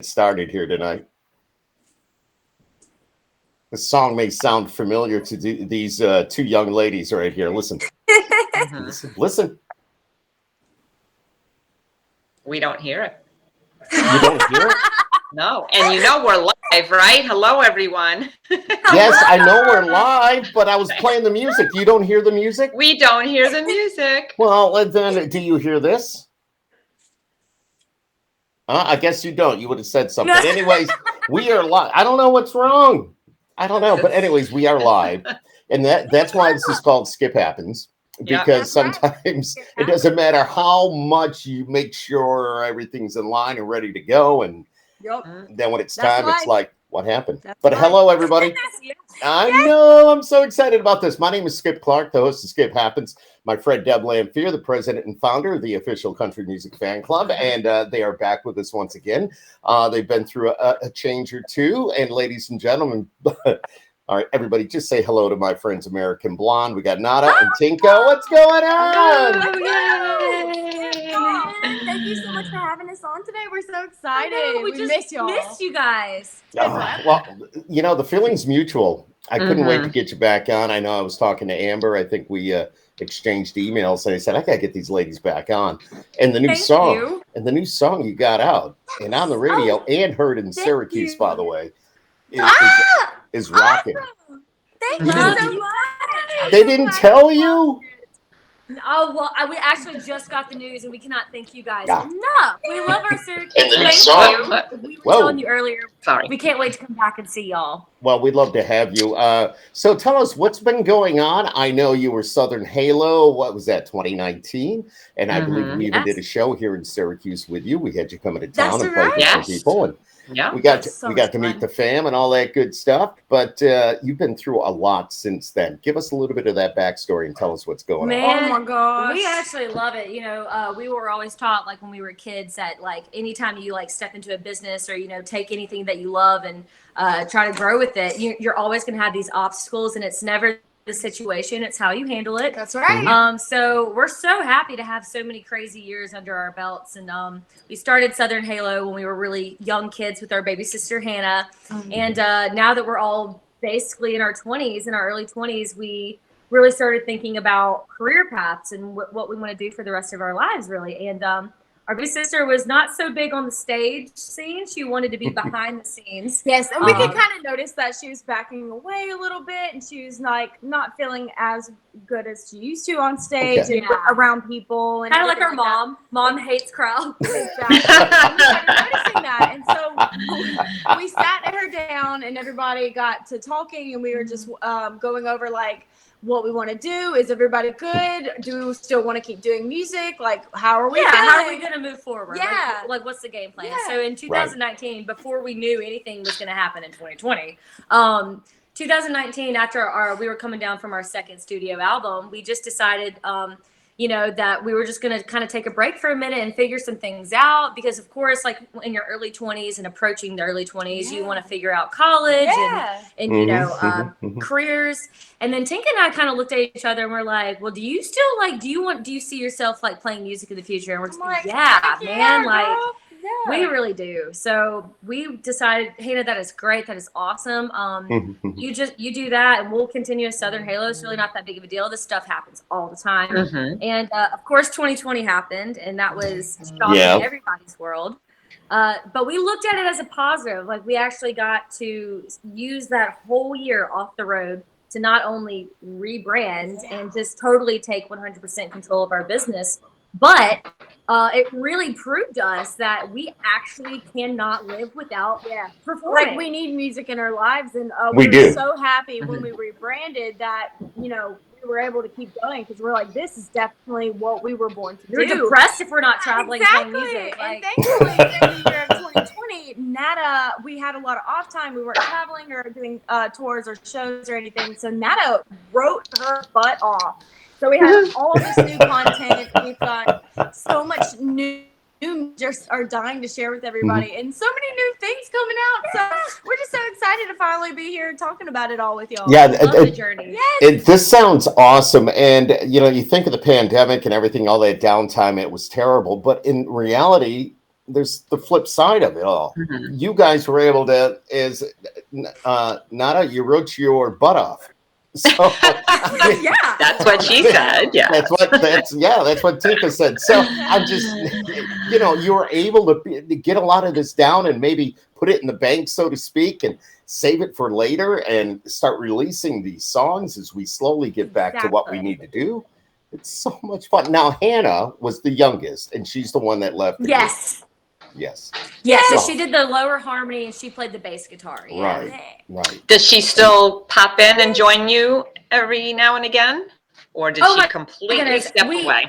Started here tonight. The song may sound familiar to these two young ladies right here. Listen. Listen. We don't hear it. You don't hear it? No. And you know we're live, right? Hello, everyone. Yes, I know we're live, but I was playing the music. You don't hear the music? We don't hear the music. Well, then do you hear this? I guess you don't. You would have said something. Anyways, we are live. I don't know what's wrong. I don't know. But anyways, we are live. And that's why this is called Skip Happens. Because sometimes it doesn't matter how much you make sure everything's in line and ready to go. And then when it's time, it's like, what happened? But hello, everybody. I know. I'm so excited about this. My name is Skip Clark, the host of Skip Happens. My friend Deb Lamphere, the president and founder of the official country music fan club. And they are back with us once again. They've been through a change or two. And ladies and gentlemen, all right, everybody, just say hello to my friends American Blonde. We got Nada and Tinko. What's going on? Oh, thank you so much for having us on today. We're so excited. We just missed y'all. Missed you guys. Well, you know, the feeling's mutual. I couldn't wait to get you back on. I know I was talking to Amber. I think we exchanged emails, and I said, I got to get these ladies back on. And the new song you got out and on the radio and heard in Syracuse, by the way, is rocking. Awesome. Thank you so much. They didn't tell you? Oh, well, we actually just got the news, and we cannot thank you guys enough. We love our Syracuse. And the new Thank song. you. We were telling you earlier. Sorry. We can't wait to come back and see y'all. Well, we'd love to have you. So tell us what's been going on. I know you were Southern Halo. What was that, 2019? And I believe we even did a show here in Syracuse with you. We had you come into town and play for some people. And we got to meet the fam and all that good stuff. But you've been through a lot since then. Give us a little bit of that backstory and tell us what's going on. Oh my gosh. We actually love it. You know, we were always taught, like when we were kids, that like anytime you like step into a business or, you know, take anything that you love and try to grow with it, you're always going to have these obstacles, and it's never the situation, it's how you handle it. That's right. So we're so happy to have so many crazy years under our belts, and we started Southern Halo when we were really young kids with our baby sister Hannah, and now that we're all basically in our 20s, in our early 20s, we really started thinking about career paths and what we want to do for the rest of our lives, really. And our big sister was not so big on the stage scene. She wanted to be behind the scenes. Yes, and we could kind of notice that she was backing away a little bit, and she was like not feeling as good as she used to on stage and around people. And kind of like our mom. Mom hates crowds. Exactly. We started noticing that, and so we sat her down, and everybody got to talking, and we were just going over like, what we want to do. Is everybody good? Do we still want to keep doing music? Like, how are we going to move forward? Yeah. Like what's the game plan? So in 2019, before we knew anything was going to happen in 2020, 2019, after we were coming down from our second studio album, we just decided, you know, that we were just going to kind of take a break for a minute and figure some things out, because of course, like in your early 20s and approaching the early 20s, you want to figure out college and you know, careers. And then Tink and I kind of looked at each other and we're like, well, do you still like, do you see yourself like playing music in the future? And we're just like, man, like, we really do. So we decided, Hannah, that is great. That is awesome. You do that, and we'll continue as Southern Halo. It's really not that big of a deal. This stuff happens all the time. And of course, 2020 happened, and that was shocking in everybody's world. But we looked at it as a positive. Like, we actually got to use that whole year off the road to not only rebrand and just totally take 100% control of our business, but it really proved to us that we actually cannot live without performing. Like, we need music in our lives, and we were so happy when we rebranded that, you know, we were able to keep going, because we're like, this is definitely what we were born to do. You're depressed if we're not traveling and playing music. And thankfully, in the year of 2020, Nada, we had a lot of off time. We weren't traveling or doing tours or shows or anything. So Nada wrote her butt off. So we have all this new content. We've got so much new just are dying to share with everybody, and so many new things coming out. So we're just so excited to finally be here talking about it all with y'all. Yeah, the journey. This sounds awesome. And you know, you think of the pandemic and everything, all that downtime, it was terrible. But in reality, there's the flip side of it all. You guys were able to, Nada, you wrote your butt off. So Yeah. That's what she said. Yeah. that's what Tika said. So I'm just, you were able to get a lot of this down and maybe put it in the bank, so to speak, and save it for later and start releasing these songs as we slowly get back to what we need to do. It's so much fun. Now, Hannah was the youngest, and she's the one that left. Yes. Yes. Yeah, so So- she did the lower harmony and she played the bass guitar. Yeah. Right. Does she still pop in and join you every now and again? Or did she completely step away?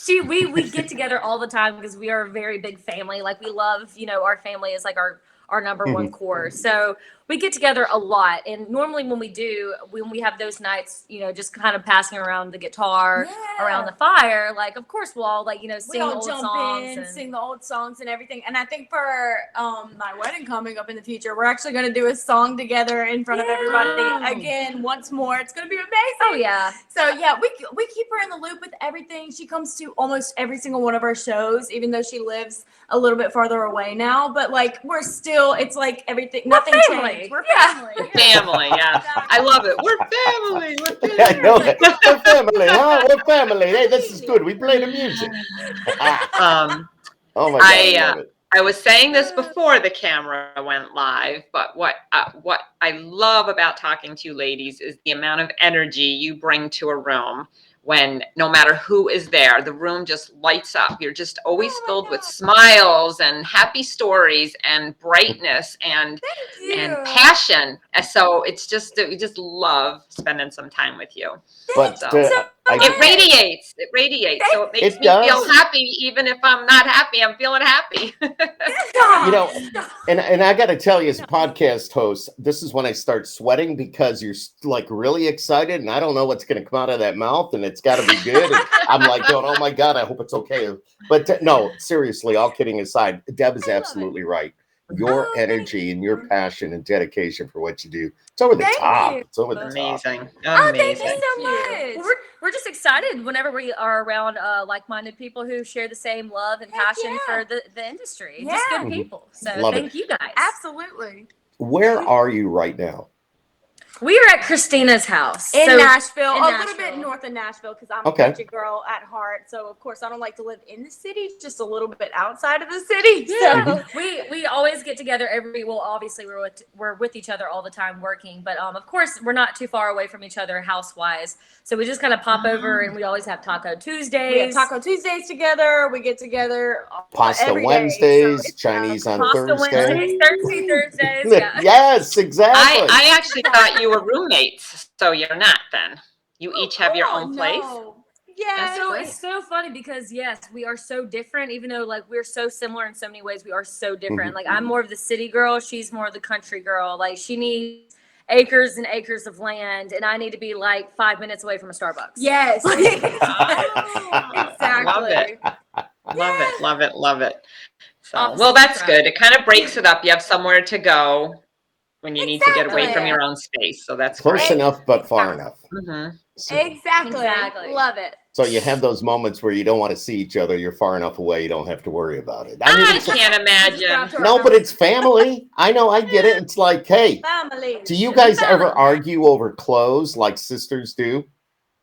We get together all the time because we are a very big family. Like we love, our family is like our number one core. So we get together a lot. And normally when we have those nights, just kind of passing around the guitar around the fire, like, of course, we'll all sing We the all old jump songs in, and sing the old songs and everything. And I think for my wedding coming up in the future, we're actually going to do a song together in front of everybody again once more. It's going to be amazing. Oh yeah. So yeah, we keep her in the loop with everything. She comes to almost every single one of our shows, even though she lives a little bit farther away now. But like we're still, it's like everything, nothing changed. We're family. Family, yeah. I love it. We're family. We're family. I know it. We're family, huh? We're family. Hey, this is good. We play the music. Oh my God, I love it. I was saying this before the camera went live, but what I love about talking to you ladies is the amount of energy you bring to a room when no matter who is there, the room just lights up. You're just always filled with smiles and happy stories and brightness and passion. And so it's just that we just love spending some time with you. But It radiates. It radiates. So it makes me feel happy. Even if I'm not happy, I'm feeling happy. And I got to tell you, as a podcast host, this is when I start sweating because you're like really excited, and I don't know what's going to come out of that mouth, and it's got to be good. And I'm like going, oh my God, I hope it's okay. But no, seriously, all kidding aside, Deb is absolutely right. Your energy and your passion and dedication for what you do, it's over the top. It's over the top. Amazing. Oh, thank you so much. We're just excited whenever we are around like-minded people who share the same love and passion for the industry. Just good people. So thank you guys. Absolutely. Where are you right now? We are at Christina's house In Nashville, in a Nashville. little bit north of Nashville because I'm a country girl at heart. So of course I don't like to live in the city, just a little bit outside of the city. Yeah. So we always get together obviously we're with each other all the time working, but of course we're not too far away from each other house-wise. So we just kind of pop over and we always have Taco Tuesdays. We have Taco Tuesdays together. We get together Pasta Wednesdays, so Chinese on Thursday. Wednesdays, Thursdays. Yeah. Yes, exactly. I actually thought you were roommates, so you're not then. You each have your own place. Yeah. So it's so funny because yes, we are so different, even though like we're so similar in so many ways, we are so different. Like I'm more of the city girl, she's more of the country girl. Like she needs acres and acres of land and I need to be like 5 minutes away from a Starbucks. Yes. Exactly. Love it. So, Awesome. well, that's good. It kind of breaks it up. You have somewhere to go when you need to get away from your own space. So that's close great. enough, but far enough. So, Exactly. Love it. so you have those moments where you don't want to see each other. You're far enough away. You don't have to worry about it. I can't imagine. No, but it's family. I know. I get it. It's like, hey, Family. do you guys ever argue over clothes like sisters do?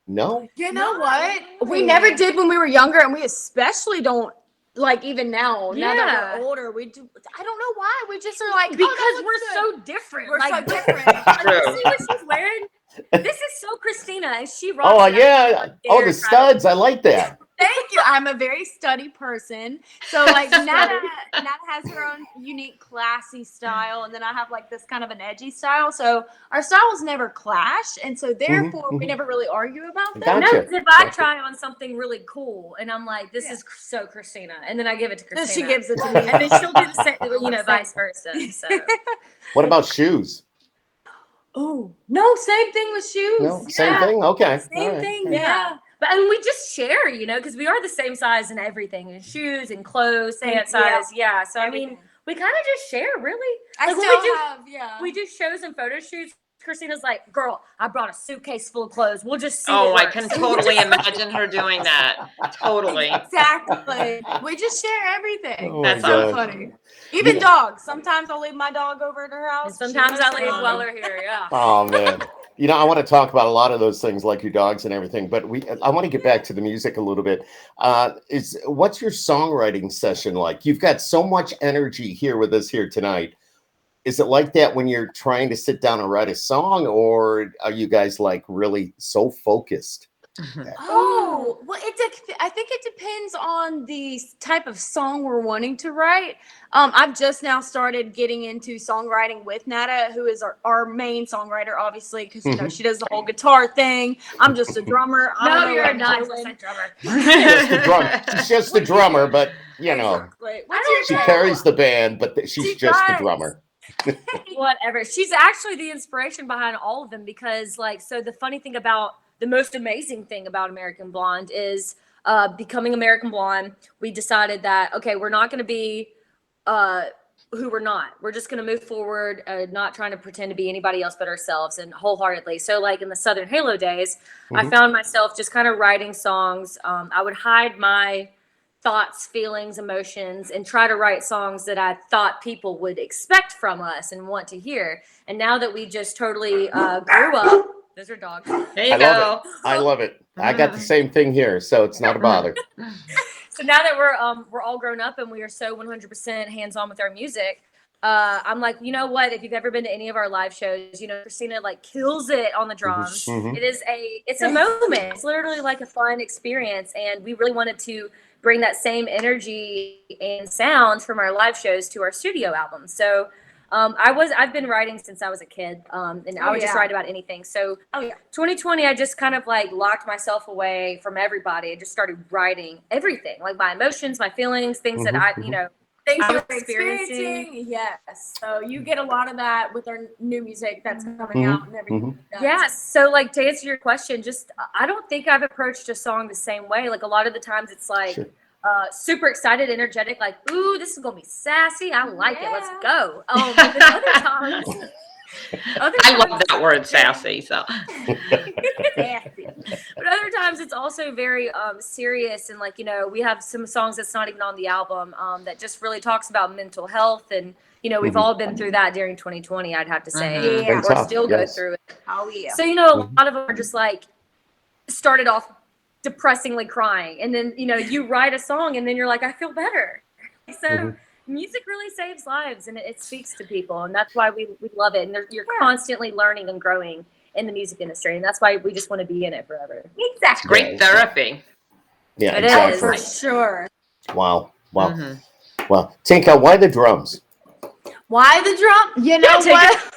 No. You know what? We never did when we were younger, and we especially don't like even now. Now that we're older, we do. I don't know why. We just are like because we're so different. We're like, so different. Like, you see what she's wearing? This is so Christina, and she rocks. Oh yeah. Oh, the studs. I like that. Thank you. I'm a very studdy person. So like Nana has her own unique classy style, and then I have like this kind of an edgy style. So our styles never clash, and so therefore we never really argue about that. Gotcha. No, if I try on something really cool and I'm like, this is so Christina, and then I give it to Christina. Then she gives it to me, and then she'll do the same, vice versa. So. What about shoes? Oh no, same thing with shoes. No, same thing. Okay. Same thing. Yeah. But and we just share, because we are the same size in everything, in shoes and clothes, pant size. So I mean, we kind of just share, really. I Like, still have, we do shows and photo shoots. Christina's like, girl, I brought a suitcase full of clothes. We'll just see. Oh, I can totally imagine her doing that. Totally. Exactly. We just share everything. Oh That's my So gosh. funny. Even dogs. Sometimes I'll leave my dog over at her house. And sometimes She I lives leave alone. Weller here. Yeah. Oh man. I want to talk about a lot of those things like your dogs and everything, but I want to get back to the music a little bit. What's your songwriting session like? You've got so much energy here with us here tonight. Is it like that when you're trying to sit down and write a song, or are you guys like really so focused? Oh, well, I think it depends on the type of song we're wanting to write. I've just now started getting into songwriting with Nata, who is our main songwriter, obviously, because she does the whole guitar thing. I'm just a drummer. I don't No, know you're what not I'm a doing. drummer. Just the drum. She's just the drummer, but Exactly. she carries the band, but she's She just the does. drummer. Whatever. She's actually the inspiration behind all of them because, so the funny thing about the most amazing thing about American Blonde is becoming American Blonde. We decided that, okay, we're not going to be who we're not. We're just going to move forward, not trying to pretend to be anybody else but ourselves and wholeheartedly. So, like in the Southern Halo days, I found myself just kind of writing songs. I would hide my thoughts, feelings, emotions, and try to write songs that I thought people would expect from us and want to hear. And now that we just totally grew up, those are dogs. There you I go. love it. I love it. I got the same thing here, so it's not a bother. So now that we're all grown up and we are so 100% hands-on with our music, I'm like, you know what? If you've ever been to any of our live shows, Christina like kills it on the drums. Mhm. It's a moment. It's literally like a fun experience, and we really wanted to bring that same energy and sound from our live shows to our studio album. So I've been writing since I was a kid, and I would just write about anything. So 2020, I just kind of like locked myself away from everybody and just started writing everything, like my emotions, my feelings, things that Things I'm you're experiencing. Yes. So you get a lot of that with our new music that's coming out and everything. Yes. So like to answer your question, just I don't think I've approached a song the same way. Like a lot of the times it's like super excited, energetic, like, ooh, this is gonna be sassy. I like it. Let's go. And then other times I love that word sassy. So sassy. But other times it's also very serious, and like we have some songs that's not even on the album that just really talks about mental health, and we've all been through that during 2020. I'd have to say, or still go through it. Oh yeah. So a lot of them are just like started off depressingly crying, and then you write a song, and then you're like, I feel better. So. Music really saves lives, and it speaks to people, and that's why we love it. And you're constantly learning and growing in the music industry, and that's why we just want to be in it forever. Exactly. Great therapy. Yeah, it exactly. is. For sure. Wow. Well, Tinka, why the drums? Why the drum? You know Tinka. what?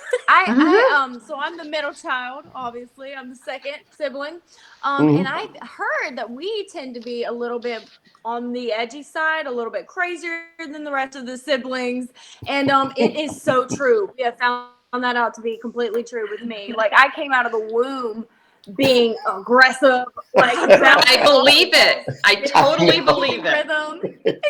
So I'm the middle child, obviously. I'm the second sibling. And I heard that we tend to be a little bit on the edgy side, a little bit crazier than the rest of the siblings. And it is so true. We have found that out to be completely true with me. Like I came out of the womb being aggressive, like I believe it. I totally believe it. Rhythm.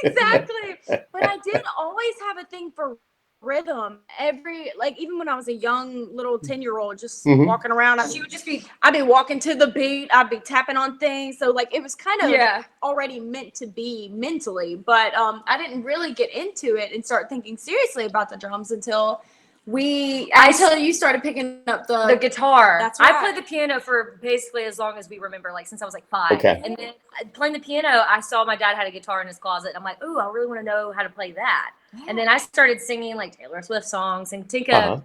Exactly. But I did always have a thing for rhythm. Even when I was a young little 10-year-old just walking around, I'd be walking to the beat, I'd be tapping on things. So like it was kind of already meant to be mentally, but I didn't really get into it and start thinking seriously about the drums until you started picking up the guitar. That's right. I played the piano for basically as long as we remember, like since I was like 5. Okay. And then playing the piano, I saw my dad had a guitar in his closet. I'm like, ooh, I really want to know how to play that. Yeah. And then I started singing like Taylor Swift songs, and Tinka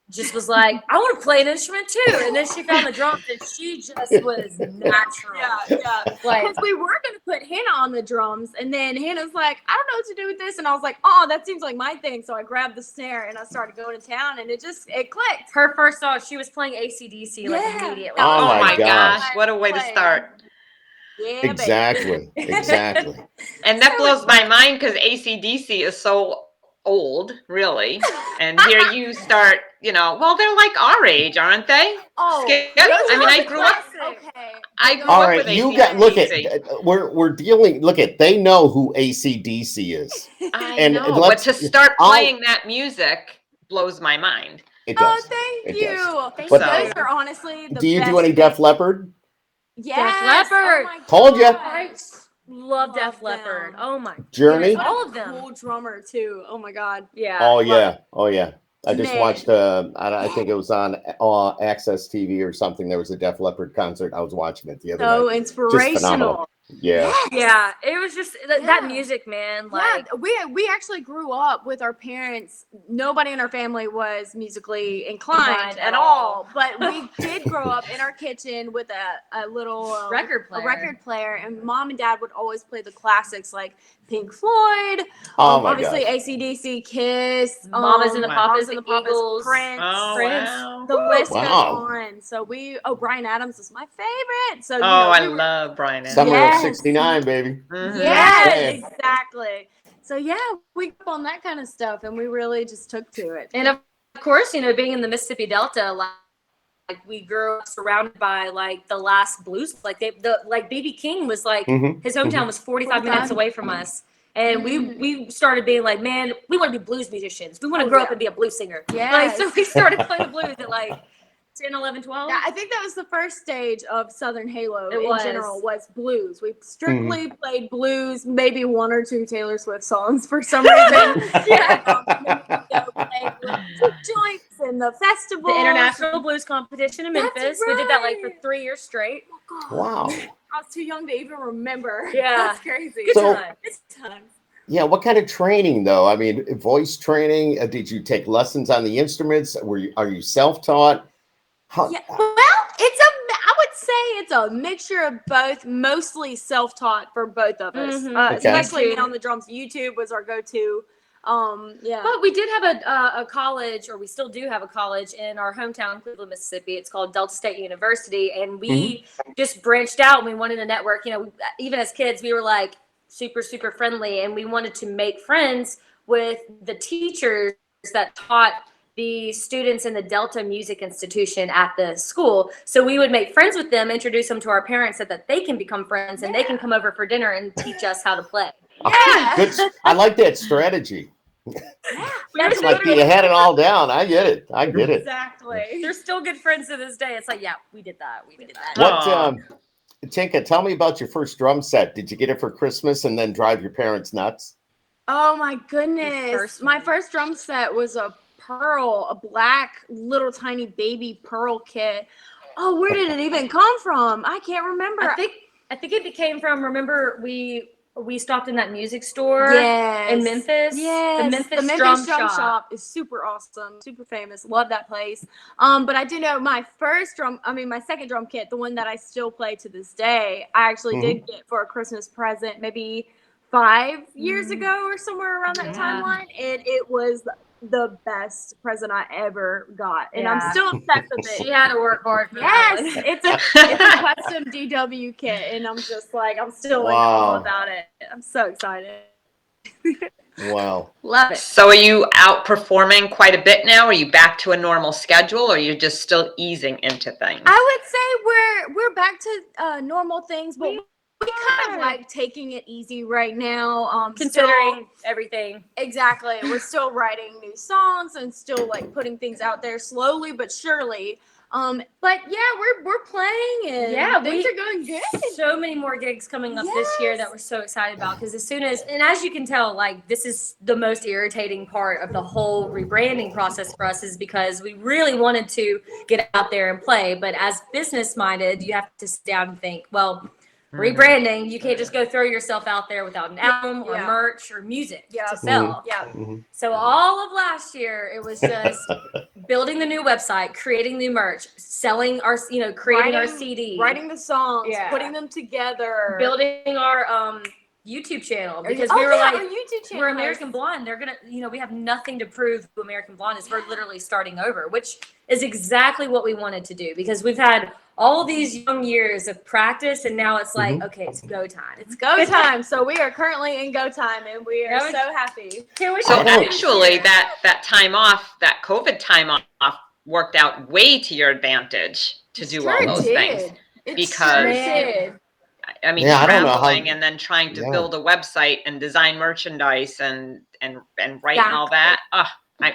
just was like, I want to play an instrument too. And then she found the drums, and she just was natural. Yeah. Because we were going to put Hannah on the drums, and then Hannah's like, I don't know what to do with this. And I was like, oh, that seems like my thing. So I grabbed the snare and I started going to town, and it clicked. Her first song, she was playing AC/DC like immediately. Oh my gosh. What a way to start. Yeah, exactly. And that blows my mind because AC/DC is so old, really. And here you start, well, they're like our age, aren't they? Oh, I grew up. Okay. I grew All up right, with you AC/DC. got look at we're dealing. Look at they know who AC/DC is. I know, but to start playing that music blows my mind. It Oh, does. thank It you. does. Thank But- Those are honestly the Do you best do any Def Leppard? Yes. Leppard. Oh my Told ya. gosh. Love Def Love Leppard. them. Oh my. Journey? What All a of them. Cool drummer too. Oh my god. Yeah. Oh love yeah. Oh yeah. I just Man. watched. I think it was on Access TV or something. There was a Def Leppard concert. I was watching it the other So night. inspirational. Yeah. Yeah. It was just that Yeah. music, man. Yeah, Like, we actually grew up with our parents. Nobody in our family was musically inclined at all, but we did grow up in our kitchen with a little record player. a record player, and mom and dad would always play the classics like Pink Floyd, Oh my obviously gosh. AC/DC, Kiss, Mamas and the Wow. Papas, Mamas and the the Papas, Eagles. Prince. Oh, Prince. wow. The list Wow. goes on. So Brian Adams is my favorite. So Oh, you know, I we were- love Brian Adams. Summer of Yes. '69, baby. Mhm. Yes, Damn. exactly. So yeah, we grew up on that kind of stuff, and we really just took to it. And of course, being in the Mississippi Delta, like we grew up surrounded by like the last blues. Like BB King was like Mhm. his hometown was 45 minutes away from us, and Mhm. we started being like, man, we want to be blues musicians. We want to Oh, grow yeah. up and be a blues singer. Yes. Like, so we started playing the blues at like 10, 11, 12. Yeah, I think that was the first stage of Southern Halo It in was. general was blues. We strictly played blues, maybe one or two Taylor Swift songs for some reason. And then we'd go play little juke joints and the festivals. The International Blues Competition in That's Memphis. We did that like for right. 3 years straight. Oh, God. Wow. I was too young to even remember. Yeah. That's crazy. Good So- time. Good times. Yeah. What kind of training though? I mean, voice training. Did you take lessons on the instruments? Are you self-taught? How, Yeah, well, I would say it's a mixture of both, mostly self-taught for both of us. Mhm. Okay. Especially me YouTube. on the drums. YouTube was our go-to. Yeah. But we did have a college, or we still do have a college in our hometown, Cleveland, Mississippi. It's called Delta State University, and we just branched out and we wanted to network. Even as kids, we were like super, super friendly, and we wanted to make friends with the teachers that taught the students in the Delta Music Institution at the school. So we would make friends with them, introduce them to our parents so that they can become friends and they can come over for dinner and teach us how to play. Yeah. Good. I like that strategy. That's It's like you had it all down. I get it. Exactly. They're still good friends to this day. It's like, yeah, we did that. We did that. What, Aw. Tinka, tell me about your first drum set. Did you get it for Christmas and then drive your parents nuts? Oh my goodness. first My one. first drum set was a black little tiny baby pearl kit. Oh, where did it even come from? I can't remember. I think it came from, remember we stopped in that music store Yes. in Memphis. Yes. The Memphis Drum Shop. is super awesome, super famous. Love that place. But I do know my second drum kit, the one that I still play to this day, I actually did get for a Christmas present maybe 5 years ago or somewhere around that Yeah. timeline. And it was the best present I ever got. And I'm Yeah. still obsessed with it. She had to work hard for Yes, that one. it's a custom DW kit, and I'm just like, I'm still in awe Wow. about it. I'm so excited. Wow. Love it. So are you out performing quite a bit now? Are you back to a normal schedule, or you're just still easing into things? I would say we're back to normal things, but we kind of like taking it easy right now. Considering everything. Exactly, we're still writing new songs and still like putting things out there slowly but surely. But yeah, we're playing and Yeah, things are going good. So many more gigs coming up this year that we're so excited about, because as you can tell, like, this is the most irritating part of the whole rebranding process for us, is because we really wanted to get out there and play, but as business minded, you have to sit down and think, well, rebranding, you can't just go throw yourself out there without an album or Yeah. merch or music Yeah. to sell. Yeah. Mhm. So all of last year, it was just building the new website, creating new merch, selling our, creating our CD, Writing the songs, Yeah. putting them together, building our YouTube channel, because Oh, we were yeah, like, our YouTube channel we're has- American Blonde. They're gonna, we have nothing to prove who American Blonde is. We're literally starting over, which is exactly what we wanted to do, because we've had all these young years of practice, and now it's like, okay, it's go time. It's go time. So we are currently in go time, and we are Yeah, we- so happy. Can we So I know. actually, that time off, that COVID time off, worked out way to your advantage to do all those things. It Because- sure did. I mean, Yeah, I don't know how- traveling and then trying to Yeah. build a website and design merchandise and write and all that. Yeah. I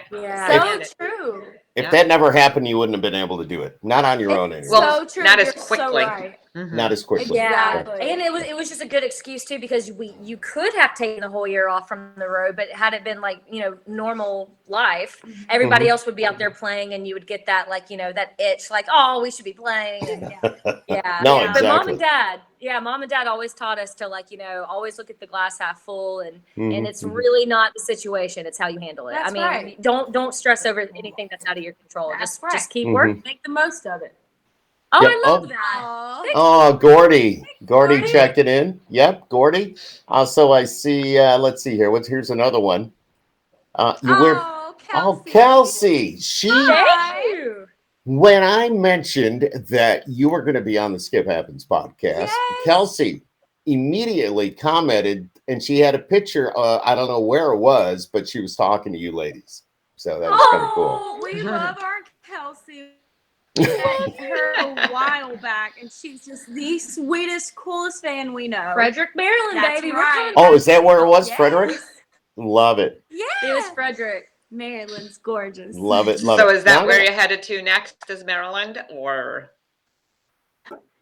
So get it. true. If that never happened, you wouldn't have been able to do it. Not on your own anyway. Well, So true. not as You're so quickly. right. Not as quickly. Yeah, Exactly. and it was just a good excuse too, because you could have taken the whole year off from the road, but had it been like, you know, normal life, everybody else would be out there playing, and you would get that, like, you know, that itch, like, oh, we should be playing. And yeah. No, But mom exactly. and dad always taught us to, like, you know, always look at the glass half full, and it's Mhm. really not the situation, it's how you handle it. That's I mean, right. don't stress over anything that's out of your control. That's Just keep Mhm. working. Make the most of it. Oh, Yep. I love Oh. that. Aw. Oh, Gordy Gordy. checked it in. Yep, Gordy. So I see. Let's see here. Here's another one. Kelsey. She. Hi. Thank you. When I mentioned that you were going to be on the Skip Happens podcast, Yes. Kelsey immediately commented, and she had a picture. I don't know where it was, but she was talking to you ladies. So that was kind of cool. Oh, we love our Kelsey. We met her a while back, and she's just the sweetest, coolest fan we know. Frederick, Maryland, That's baby. right. We're coming Oh, back. is that where it was, Yes. Frederick? Love it. Yeah. It was Frederick. Maryland's gorgeous. Love it. Love So it. is that Now where I'm you're headed to next, is Maryland, or?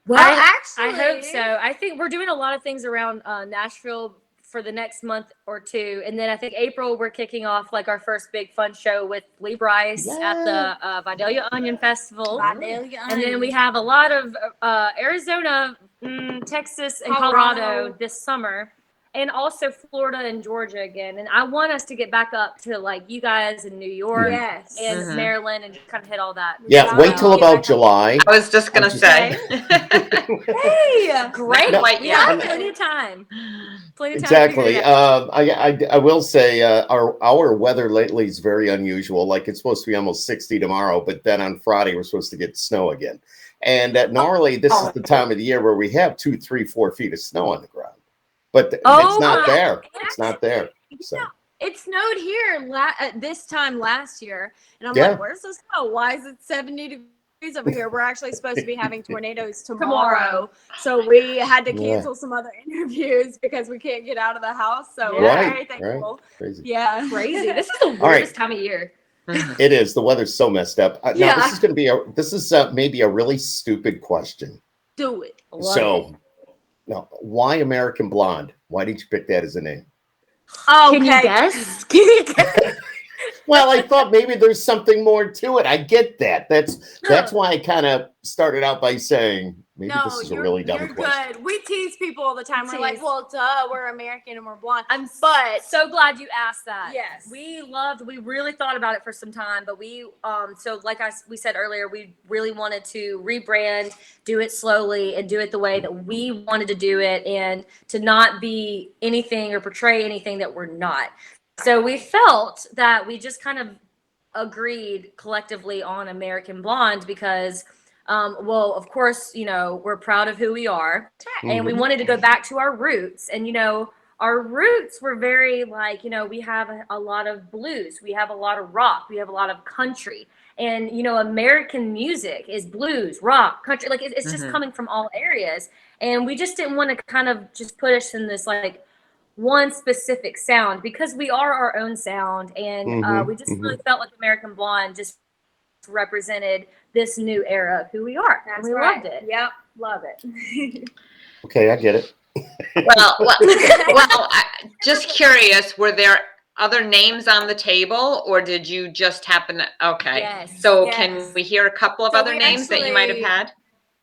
Well, actually, I hope so. I think we're doing a lot of things around Nashville for the next month or two, and then I think April we're kicking off like our first big fun show with Lee Bryce at the Vidalia Onion Festival. Vidalia And then we Onion. have a lot of Arizona, Texas, and Colorado this summer, and also Florida and Georgia again. And I want us to get back up to like you guys in New York Yes. and Maryland, and just kind of hit all that. Yeah, wait till about July. I was just gonna say. Hey, Great. No, Quite We yet. have plenty of time. Plenty of time. Exactly. To figure it out. I will say our weather lately is very unusual. Like it's supposed to be almost 60 tomorrow, but then on Friday we're supposed to get snow again. And normally this is the time of the year where we have 2, 3, 4 feet of snow on the ground, but it's not there. It's not there. So it snowed here at this time last year, and I'm Yeah. like, "Where's the snow? Why is it 70 degrees over here? We're actually supposed to be having tornadoes tomorrow, so we had to cancel some other interviews because we can't get out of the house. So we're very thankful. Crazy. Yeah, Crazy. This is the weirdest right. time of year. It is. The weather's so messed up. Now Yeah. this is going to be maybe a really stupid question. Do it. Love Now, why American Blonde? Why did you pick that as a name? Oh, Can you guess? Can you guess? Well, I thought maybe there's something more to it. I get that. That's why I kind of started out by saying maybe this is a really dumb question. Good. We tease people all the time. We're like, Tease. well, duh, we're American and we're blonde. But so glad you asked that. Yes. We really thought about it for some time, but we so like we said earlier, we really wanted to rebrand, do it slowly, and do it the way that we wanted to do it, and to not be anything or portray anything that we're not. So we felt that we just kind of agreed collectively on American Blonde because well, of course, you know, we're proud of who we are, and we wanted to go back to our roots. And, you know, our roots were very like, you know, we have a lot of blues, we have a lot of rock, we have a lot of country. And, you know, American music is blues, rock, country, like it's just coming from all areas. And we just didn't want to kind of just put us in this like one specific sound, because we are our own sound. And we just really felt like American Blonde just represented this new era of who we are. That's and we right. loved it. Yep, love it. Okay, I get it. Well, just curious, were there other names on the table, or did you just happen to, okay. Yes. So Yes. can we hear a couple of So other we names that you might have actually- had?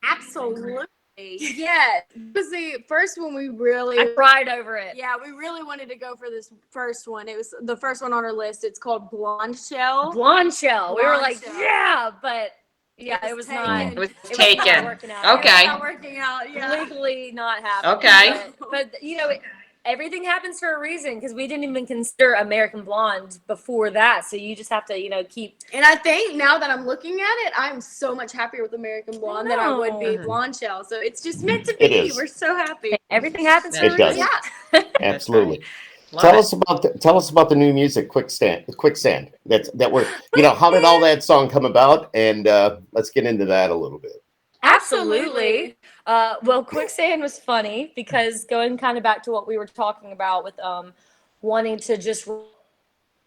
Absolutely. Yeah. It was the first one we really I cried over it. Yeah, we really wanted to go for this first one. It was the first one on our list. It's called Blonde Shell. Blonde Shell. We were Blonde like, Shell. yeah, but yeah, it was taken. not. It was It was taken. not working out. Okay. It's not working out. Yeah. Legally not happening. Okay. But you know, everything happens for a reason, because we didn't even consider American Blonde before that. So you just have to, you know, keep. And I think now that I'm looking at it, I'm so much happier with American Blonde than I would be know. Blonde Shell. So it's just meant to It be. is. We're so happy. Everything happens for It a does. reason. Yeah. Absolutely. Love Tell it. us about the new music, Quicksand. That we're, you know, how did all that song come about? And let's get into that a little bit. Absolutely. Well, Quicksand was funny because going kind of back to what we were talking about with wanting to just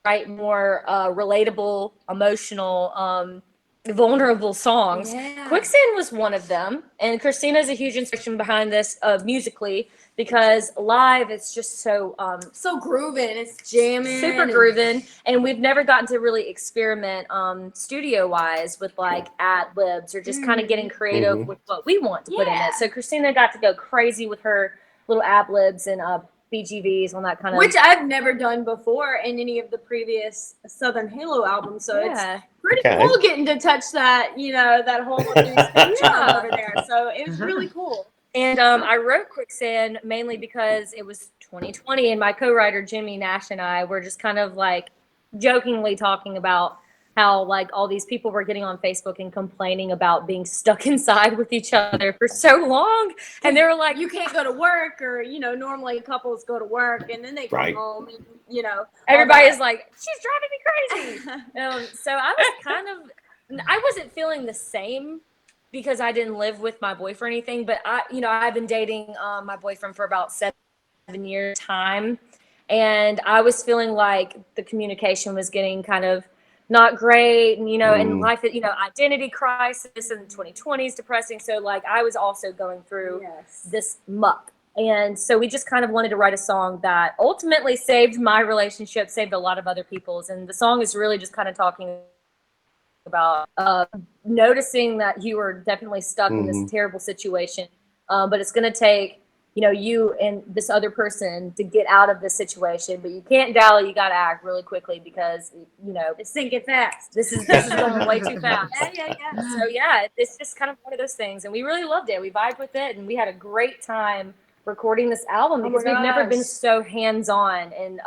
write more relatable, emotional, vulnerable songs. Yeah. Quicksand was one of them, and Christina is a huge inspiration behind this musically, because live it's just so So grooving, it's jamming, super grooving, and we've never gotten to really experiment studio wise with like ad libs or just kind of getting creative with what we want to put in it. So Christina got to go crazy with her little ad libs and BGVs on that kind of, which I've never done before in any of the previous Southern Halo albums. So it's pretty cool getting to touch that, that whole new spectrum over there. So it was really cool. And I wrote Quicksand mainly because it was 2020, and my co-writer Jimmy Nash and I were just kind of like jokingly talking about how like all these people were getting on Facebook and complaining about being stuck inside with each other for so long. And they were like, you can't go to work, or, normally couples go to work and then they come home and, everybody's like, she's driving me crazy. So I was I wasn't feeling the same because I didn't live with my boyfriend or anything, but I've been dating my boyfriend for about 7 years time. And I was feeling like the communication was getting kind of not great, and and life, identity crisis, and 2020 is depressing. So like I was also going through this muck, and so we just kind of wanted to write a song that ultimately saved my relationship, saved a lot of other people's. And the song is really just kind of talking about noticing that you were definitely stuck in this terrible situation, but it's going to take you and this other person to get out of this situation, but you can't dally. You got to act really quickly because it's sinking fast. This is going way too fast. Yeah. So it's just kind of one of those things, and we really loved it. We vibed with it, and we had a great time recording this album because we've never been so hands-on in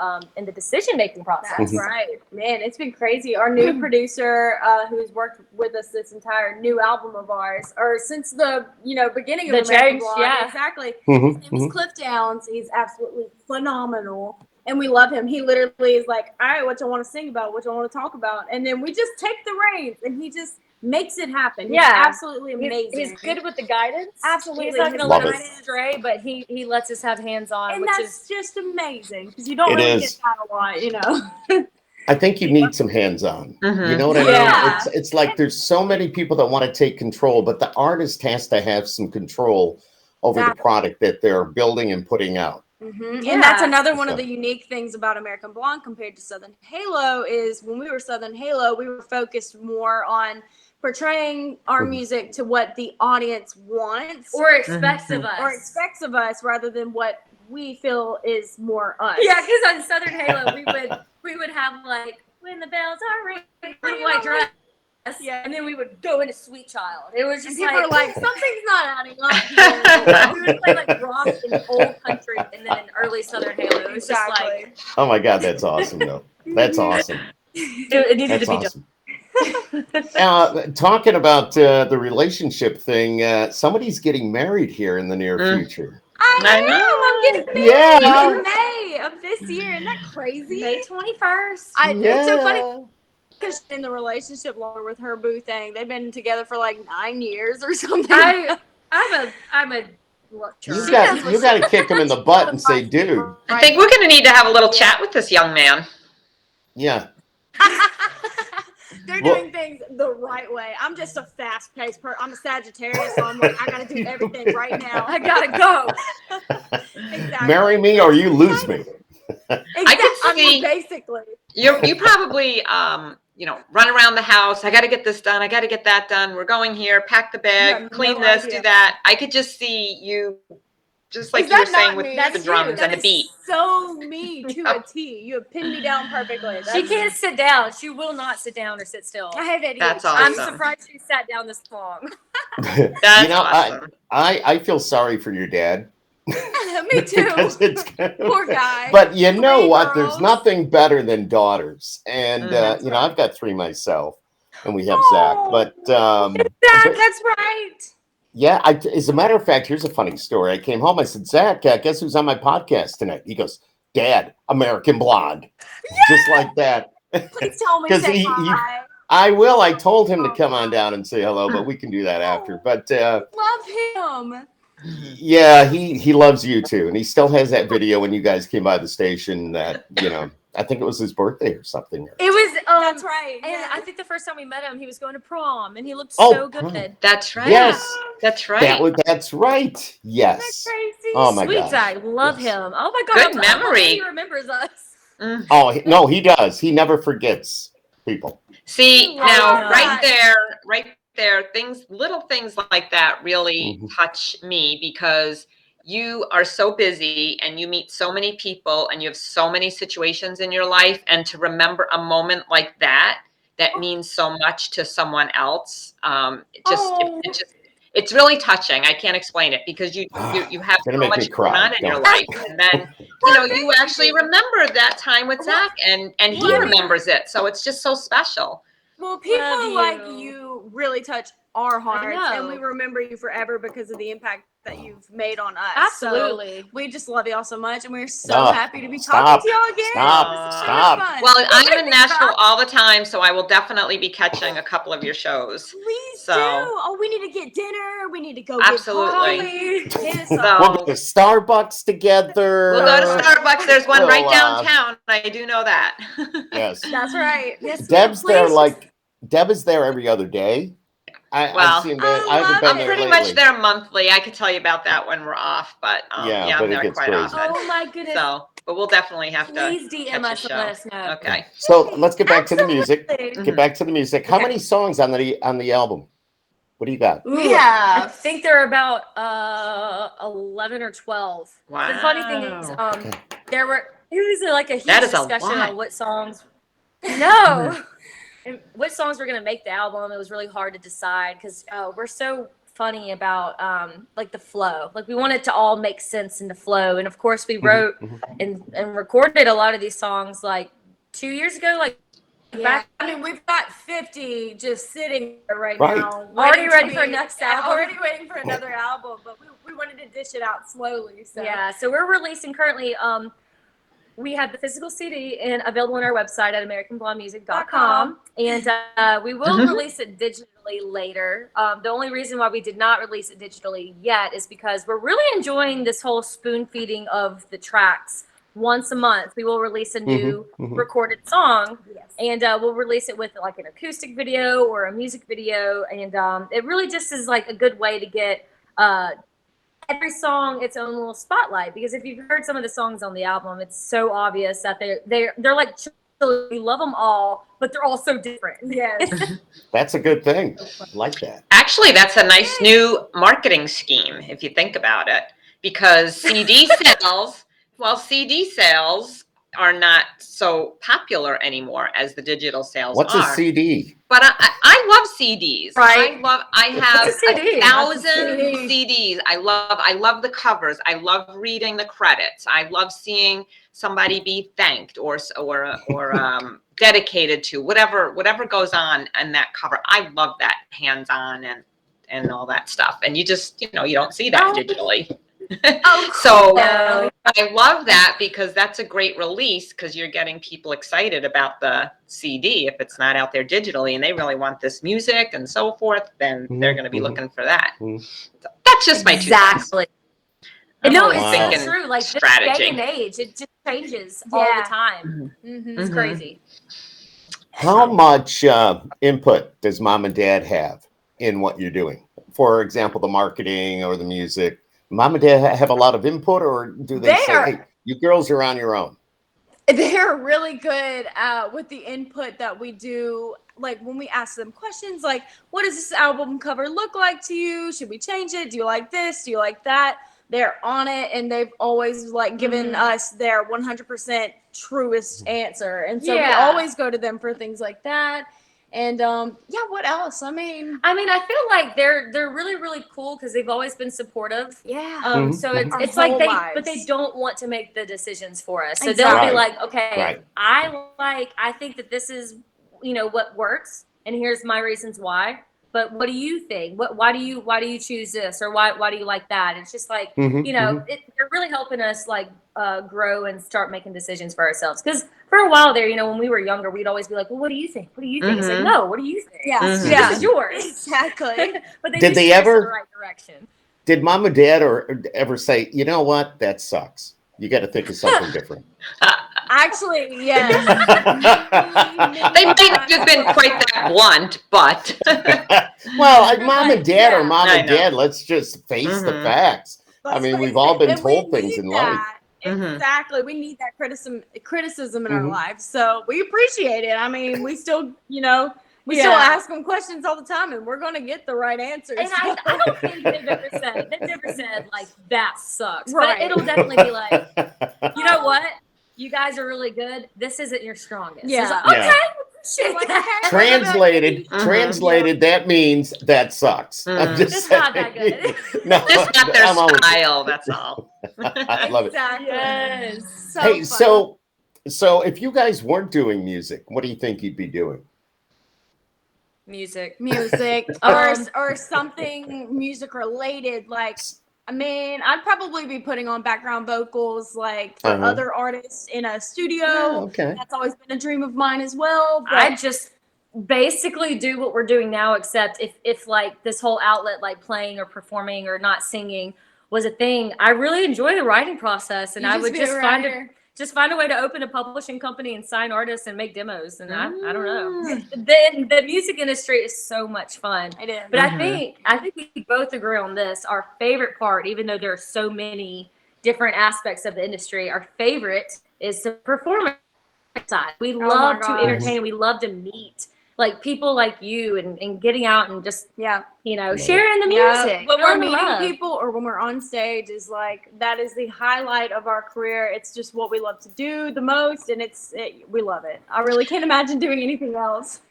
the decision-making process. That's right, man. It's been crazy. Our new producer, who's worked with us this entire new album of ours, or since the beginning of the American Blonde, exactly. His name is Cliff Downs. He's absolutely phenomenal, and we love him. He literally is like, all right, what you want to sing about, what you want to talk about, and then we just take the reins, and he just makes it happen. He's absolutely amazing. He's good with the guidance. Absolutely. He's not going to let us stray, but he lets us have hands on, and which that's just amazing because you don't really get that a lot, I think you need some hands on. You know what I mean? It's like there's so many people that want to take control, but the artist has to have some control over the product that they're building and putting out. And that's another one of the unique things about American Blonde compared to Southern Halo is when we were Southern Halo, we were focused more on portraying our music to what the audience wants or expects of us, rather than what we feel is more us. Yeah, because on Southern Halo, we would have like when the bells are ringing, little white dress. And then we would go into Sweet Child. It was just people were like, something's not adding up here. We would play like rock and old country, and then early Southern Halo. It was just like, oh my God, that's awesome though. That's awesome. It needed to be done. Talking about the relationship thing, somebody's getting married here in the near future. I know. I'm getting married in May of this year. Isn't that crazy? May 21st. It's so funny because in the relationship longer with her boo thing. They've been together for like 9 years or something. I'm a you got to kick him in the butt and say, dude. I think we're going to need to have a little chat with this young man. Yeah. They're doing things the right way. I'm just a fast-paced person. I'm a Sagittarius, so I'm like, I got to do everything right now. I got to go. Exactly. Marry me or you lose me. I can see basically. You probably run around the house. I got to get this done. I got to get that done. We're going here. Pack the bag. Clean this. Do that. I could just see you. Just like you were saying with the drums and the beat. So me to a T. You have pinned me down perfectly. She can't sit down. She will not sit down or sit still. I have ADHD. That's awesome. I'm surprised she sat down this long. That's awesome. I feel sorry for your dad. Me too. Poor guy. But you know what? There's nothing better than daughters. And, I've got 3 myself. And we have Zach. But Zach, that's right. Yeah, as a matter of fact, here's a funny story. I came home. I said, Zach, guess who's on my podcast tonight? He goes, Dad, American Blonde. Yes! Just like that. Please tell me say hi. I will. I told him to come on down and say hello, but we can do that after. But love him. Yeah, he loves you too. And he still has that video when you guys came by the station that, I think it was his birthday or something. It was. That's right. And yeah. I think the first time we met him, he was going to prom, and he looked Oh, so prom. good. That's right. Yes. That's right. That's right. Isn't Yes. that crazy? Oh my Sweet gosh. Zach, love Yes. him. Oh my God, Good I love how memory. He remembers us. Mm. Oh no, he does. He never forgets people. See, I now love that. right there, little things like that really touch me because you are so busy and you meet so many people and you have so many situations in your life, and to remember a moment like that means so much to someone else. It's really touching. I can't explain it because you have Gonna so make me much going cry. on in your Don't. life, and then you actually remember that time with Zach, and he Well, remembers it, so it's just so special. Well, people Love like you. you really touch our hearts, and know. we remember you forever because of the impact that you've made on us. Absolutely. So we just love y'all so much, and we're so Stop. happy to be Stop. talking to y'all again. Stop. This is so Stop. much fun. Well, I'm in Nashville all the time, so I will definitely be catching a couple of your shows. Please So- do. Oh, we need to get dinner. We need to go Absolutely. get coffee. Hit us So- up. We'll go to Starbucks together. We'll go to Starbucks. There's one right We'll, downtown. I do know that. Yes. That's right. Yes, Deb's please there just- like Deb is there every other day. Well, I've seen that. I haven't love been I'm there pretty lately. much there monthly. I could tell you about that when we're off, but Yeah, I'm but it there gets quite crazy. often. Oh my goodness. So, but we'll definitely have to Please DM catch a us and show. let us know. Okay. So let's get back to the music. Absolutely. Get back to the music. How Okay. many songs on the album? What do you got? Ooh, Yeah. I think there are about 11 or 12. Wow. The funny thing is, it was like a huge That is a discussion lot. on what songs. No, and what songs were gonna make the album. It was really hard to decide because we're so funny about like the flow. Like we want it to all make sense in the flow, and of course we wrote and recorded a lot of these songs like 2 years ago. Like Yeah. back, I mean, we've got 50 just sitting there right Right. now. Already waiting ready to for be- next album. Already waiting for another album, but we wanted to dish it out slowly. So yeah. So we're releasing currently. We have the physical CD and available on our website at AmericanBlondeMusic.com, and we will release it digitally later. The only reason why we did not release it digitally yet is because we're really enjoying this whole spoon feeding of the tracks. Once a month, we will release a new recorded song, Yes. and we'll release it with like an acoustic video or a music video, and it really just is like a good way to get every song its own little spotlight, because if you've heard some of the songs on the album, it's so obvious that they're like children. We love them all, but they're all so different. Yes. That's a good thing. I like that. Actually, that's a nice new marketing scheme if you think about it, because CD sales are not so popular anymore as the digital sales What's are. a CD? But I love CDs. Right. I have What's a CD? 1,000 CDs. I love the covers. I love reading the credits. I love seeing somebody be thanked or dedicated to whatever goes on in that cover. I love that hands-on and all that stuff. And you just, you don't see that digitally. So No. I love that because that's a great release, because you're getting people excited about the CD. If it's not out there digitally and they really want this music and so forth, then they're going to be looking for that. So that's just my 2 cents. Exactly. I'm No, always it's thinking so true. Like this strategy. day and age, it just changes all Yeah. the time. It's crazy. How much input does mom and dad have in what you're doing? For example, the marketing or the music. Mom and dad have a lot of input, or do they say, "Hey, you girls are on your own"? They're really good with the input that we do. Like when we ask them questions like, what does this album cover look like to you? Should we change it? Do you like this? Do you like that? They're on it, and they've always like given us their 100% truest answer. And so we always go to them for things like that. And what else? I mean, I feel like they're really, really cool because they've always been supportive. yeah. So Our it's like whole but they lives. don't want to make the decisions for us. So Exactly. they'll be like, okay, Right. I think that this is, what works, and here's my reasons why. But what do you think? Why do you choose this, or why do you like that? It's just like, they're really helping us like grow and start making decisions for ourselves. Because for a while there, when we were younger, we'd always be like, well, what do you think? What do you think? It's like, no, what do you think? Yeah. This is yours. Exactly. But Did they steer us in ever- the right direction? Did mom and dad ever say, "You know what? That sucks. You got to think of something different"? Actually, yes. They might not have been quite that blunt, but Well, mom and dad are Yeah. mom I and know. dad. Let's just face the Mhm. facts. I Let's mean, face we've all it, been and we told things need in life. that. Mhm. Exactly. We need that criticism in our Mhm. lives. So we appreciate it. I mean, we still, we still Yeah. ask them questions all the time, and we're going to get the right answers. And I don't think they've ever said like that sucks. Right. But it'll definitely be like, you know what? You guys are really good. This isn't your strongest. It's Yeah. like, Yeah. okay, appreciate Like, that. okay, Translated, Mhm. translated. That means that sucks. I'm Mhm. just It's not saying. that good. No, just not their I'm always- style. That's all. I love it. Exactly. Yes. So Hey, fun. so if you guys weren't doing music, what do you think you'd be doing? Music. music or something music related. Like, I mean, I'd probably be putting on background vocals like for other artists in a studio. Oh, okay. That's always been a dream of mine as well. But I just basically do what we're doing now, except if like this whole outlet, like playing or performing or not singing, was a thing. I really enjoy the writing process, and you I would be a just writer. find a way to open a publishing company and sign artists and make demos. And I don't know. Mm. The music industry is so much fun. It is. But Mhm. I think we both agree on this. Our favorite part, even though there are so many different aspects of the industry, our favorite is the performance side. We my love to gosh. entertain and we love to meet like people like you and getting out and just, Yeah. sharing the Yeah. music. When we're showing the meeting love. people or when we're on stage is like, that is the highlight of our career. It's just what we love to do the most, and we love it. I really can't imagine doing anything else.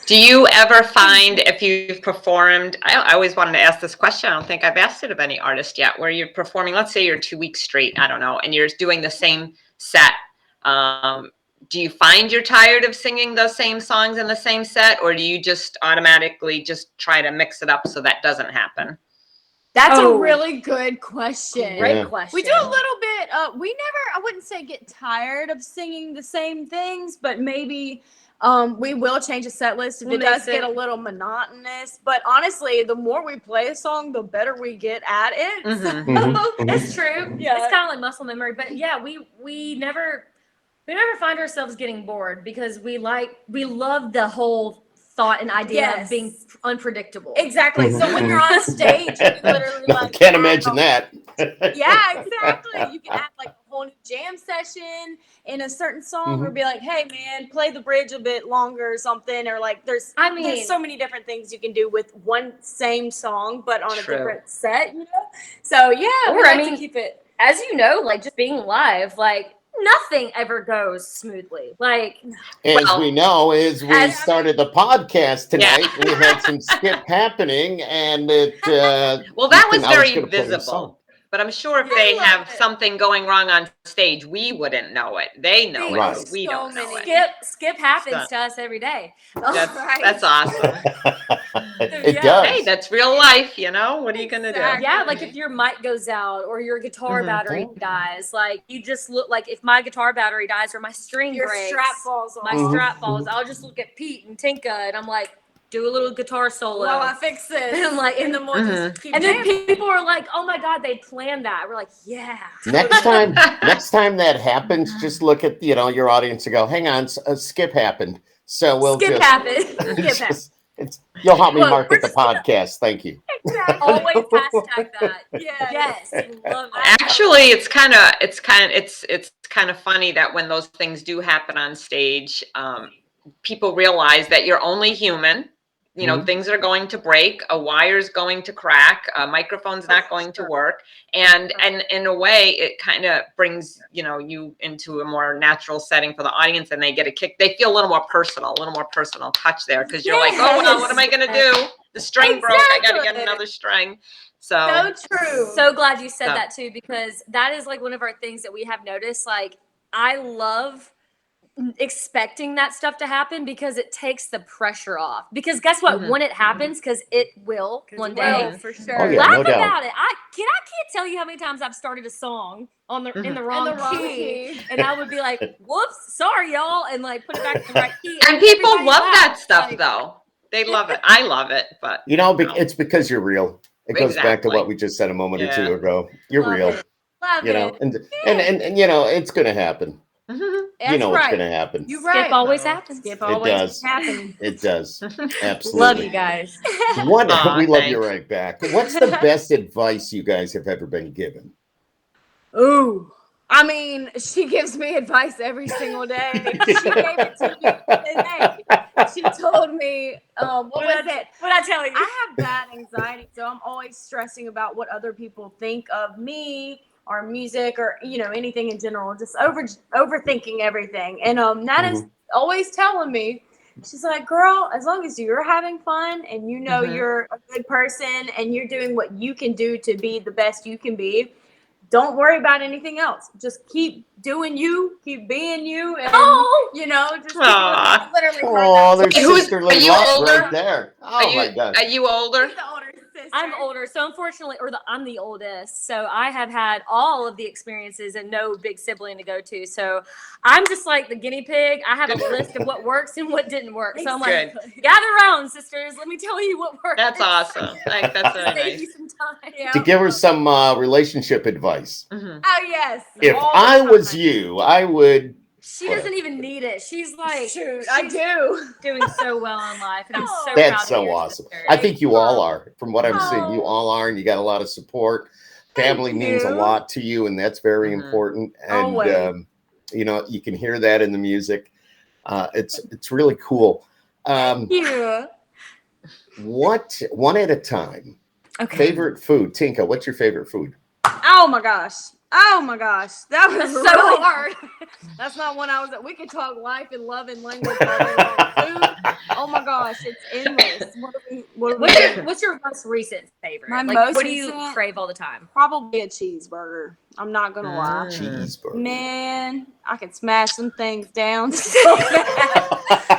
Do you ever find if you've performed, I always wanted to ask this question, I don't think I've asked it of any artist yet, where you're performing, let's say you're 2 weeks straight, I don't know, and you're doing the same set. Do you find you're tired of singing those same songs in the same set, or do you just automatically just try to mix it up so that doesn't happen? That's Oh. a really good question. Great Yeah. question. We do a little bit. I wouldn't say get tired of singing the same things, but maybe we will change a set list if We'll it does mix it. get a little monotonous. But honestly, the more we play a song, the better we get at it. Mhm. So- Mhm. It's true. Yeah. It's kind of like muscle memory, but yeah, we never find ourselves getting bored because we love the whole thought and idea Yes. of being unpredictable. Exactly. So when you're on stage, you literally like Can't imagine that. Yeah, exactly. You can add like a whole new jam session in a certain song, or be like, "Hey, man, play the bridge a bit longer or something." Or like, there's so many different things you can do with one same song, but on True. a different set. So yeah, Or, we like I mean, to keep it. As you know, like just being live, like nothing ever goes smoothly. Like As Well, we know, as we as- started the podcast tonight, we had some skip happening, and it. well, that was I was very gonna play a song. visible. But I'm sure if Yeah, they I have love it. something going wrong on stage, we wouldn't know it. They know it. Right. But we So don't know many. it. skip happens So- to us every day. That's Right. that's awesome. It Yeah. does. Hey, that's real life, you know. What are you gonna Exactly. do? Yeah, like if your mic goes out or your guitar Mhm. battery dies, like you just look like if my guitar battery dies or my string Your breaks, strap falls off. my Mhm. strap falls, I'll just look at Pete and Tinka and I'm like, do a little guitar solo. While I fix this, And, like, in the morning, just keep and then jamming. people are like, oh my God, they planned that. We're like, yeah. Next time that happens, just look at your audience and go, "Hang on, skip happened." So we'll Skip just. happened. It's just- you'll help me Look, market we're the just podcast. Thank you. Exactly. Always hashtag that. Yeah. Yes. Love it. Actually, it's kind of funny that when those things do happen on stage, people realize that you're only human. You know, Mhm. things are going to break, a wire's going to crack, a microphone's not going to work. And in a way, it kind of brings, you into a more natural setting for the audience, and they get a kick. They feel a little more personal touch there, because you're like, oh, well, what am I going to do? The string broke, I got to get Exactly. another string. So So true. So glad you said So- that too, because that is like one of our things that we have noticed. Like, I love expecting that stuff to happen because it takes the pressure off. Because guess what? Mhm. When it happens, because it will one day. Well, for sure. Oh, yeah. Laugh no doubt. about it. I can't tell you how many times I've started a song in the In wrong the wrong key, key. and I would be like, "Whoops, sorry, y'all," and like put it back in the right key. And people everybody love that laughs. stuff, Like, though. They love it. I love it, but It's because you're real. It goes back to Exactly. what we just said a moment or Yeah. two ago. You're Love real. it. Love it. And it's going to happen. you know what's going to happen. You're right. Skip always happens. Skip It always does. happens. It does. Absolutely. Love you guys. What Aw, we love you thanks. right back. What's the best advice you guys have ever been given? Ooh. I mean, she gives me advice every single day. She gave it to me today. She told me, what was it? What I tell you? I have bad anxiety, so I'm always stressing about what other people think of me or music or anything in general. Just overthinking everything. And Nana's always telling me, she's like, "Girl, as long as you're having fun and you're a good person and you're doing what you can do to be the best you can be, don't worry about anything else. Just keep doing you, keep being you, and just Aw. keep literally. Oh, there's Who's- sisterly are you love older? right there. Oh my God. Are you older? Who's the older sister? I'm older, so unfortunately, I'm the oldest, so I have had all of the experiences and no big sibling to go to. So I'm just like the guinea pig. I have a list of what works and what didn't work. So I'm like, gather around, sisters. Let me tell you what works. That's awesome. Like, that's really Save nice. you some time. Yeah. To give her some relationship advice. Mhm. Oh yes. If all the I was time. you, I would. She doesn't even need it. She's like, Shoot, she's I do. doing so well in life, and I'm so proud That's of so you, awesome. sister. I think you all are. From what I'm seeing, you Oh. all are, and you got a lot of support. Family means a you. lot to you, and that's very Mhm. important. And Always. you can hear that in the music. It's really cool. Yeah. What one at a time? Okay. Favorite food, Tinka. What's your favorite food? Oh my gosh. That was That's so really hard. That's not one I was at. We could talk life and love and language all day long. Food. Oh my gosh, it's endless. What are we doing? What's your most recent favorite? My Like, most what do you recent? crave all the time? Probably a cheeseburger. I'm not gonna lie. Cheeseburger. Man, I can smash some things down so fast.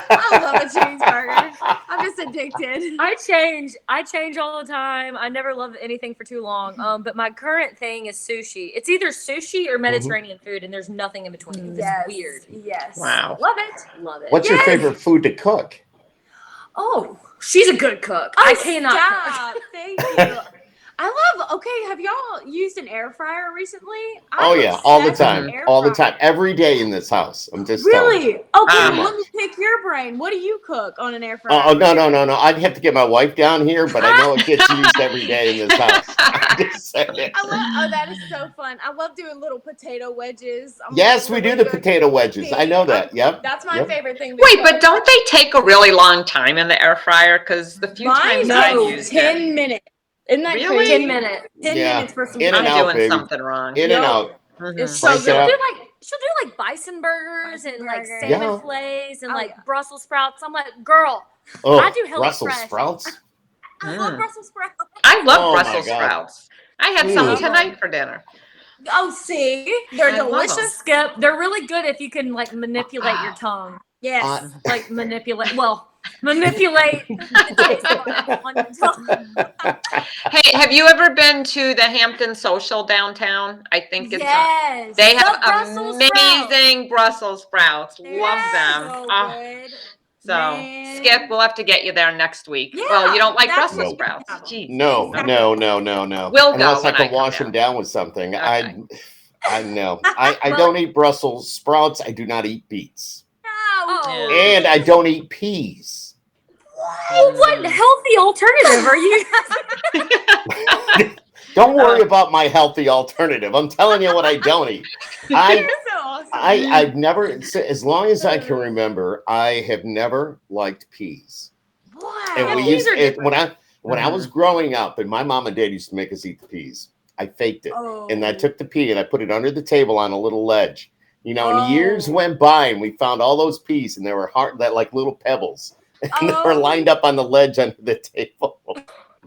I love a cheeseburger. I'm just addicted. I change all the time. I never love anything for too long. But my current thing is sushi. It's either sushi or Mediterranean food, and there's nothing in between. It's Yes. weird. Yes. Wow. Love it. Love it. What's your Yes. favorite food to cook? Oh, she's a good cook. I cannot cook. Stop. Thank you. Have y'all used an air fryer recently? Oh yeah, all the time, Air all the fryer. time, every day in this house. I'm just telling you. Really? Okay, Pretty let me pick your brain. What do you cook on an air fryer? Oh no! I'd have to get my wife down here, but I know it gets used every day in this house. I'm just saying. That is so fun. I love doing little potato wedges. Yes, we do the potato wedges. I know that. Yep. That's my Yep. favorite thing. Wait, but don't they take a really long time in the air fryer? Because the few times I've used 10 minutes. Isn't that Really? crazy? 10 minutes. 10 Yeah. minutes for some In and I'm out, doing baby. something wrong. In and out. Mhm. It's so Crank it good. up. She'll do like bison burgers and like Bison salmon burgers. fillets and Oh, like yeah. Brussels sprouts. I'm like, girl, Oh, I do Hello Brussels Fresh. sprouts. I love Mm. Brussels sprouts. I love Oh, my Brussels God. sprouts. I had some Ooh. tonight for dinner. Oh, see? They're I love 'em. delicious. Skip. They're really good if you can like manipulate your tongue. Yes. Like manipulate the taste buds on your tongue. Hey, have you ever been to the Hampton Social downtown? I think it's Yes. they have Love Brussels amazing Brussels sprouts. Love them. So Oh, good. so Man. Skip, we'll have to get you there next week. Yeah, well, you don't like that's Brussels what we sprouts. have. Jeez. No. We'll go Unless I when I can come wash down. them down with something. Okay. I know. I don't eat Brussels sprouts. I do not eat beets. No. Yeah. And I don't eat peas. Oh, what healthy alternative are you? Don't worry about my healthy alternative. I'm telling you what I don't eat. You're so awesome. I've never, as long as I can remember, I have never liked peas. Wow. And we Peas used are when I was growing up, and my mom and dad used to make us eat the peas. I faked it, and I took the pea and I put it under the table on a little ledge. You know, and years went by, and we found all those peas, and they were hard, that like little pebbles, and they were lined up on the ledge under the table.